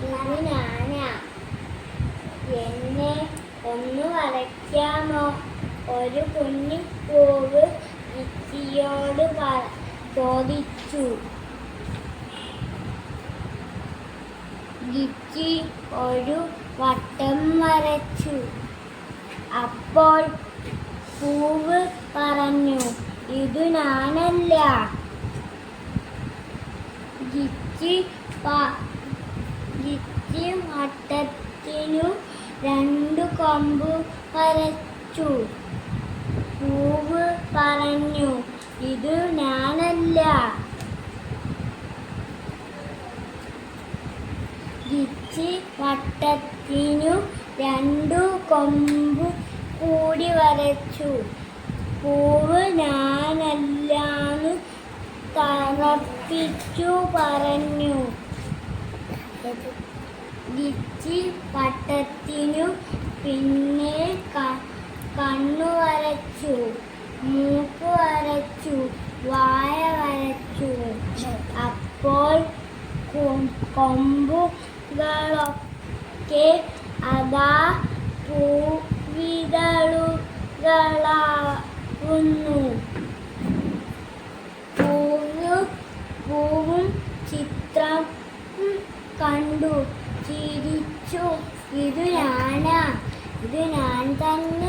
ഇത് ഞാനാ. എന്നെ ഒന്ന് വരയ്ക്കാമോ? ഒരു കുഞ്ഞു പൂവ് ഗിച്ചിയോട് ചോദിച്ചു. ഗിച്ചി ഒരു വട്ടം വരച്ചു. അപ്പോൾ പൂവ് പറഞ്ഞു, ഇത് ഞാനല്ല. ഗിച്ചി വട്ടത്തിനു 2 കൊമ്പ് വരച്ചു. പൂവ് പറഞ്ഞു, ഇത് ഞാനല്ല. ഗിച്ചി വട്ടത്തിനു 2 കൊമ്പ് കൂടി വരച്ചു. പൂവ് ഞാനല്ലാന്ന് തറപ്പിച്ചു പറഞ്ഞു. ഗിച്ചി വട്ടത്തിനു പിന്നെ കണ്ണു വരച്ചു, മൂക്ക് വരച്ചു, വായ വരച്ചു. അപ്പോൾ കൊമ്പുകളൊക്കെ അതാ പൂവിതളുകളാകുന്നു. പൂവും ചിത്രം കണ്ടു ചിരിച്ചു. ഇത് ഞാനാ, ഇത് ഞാൻ തന്നെ.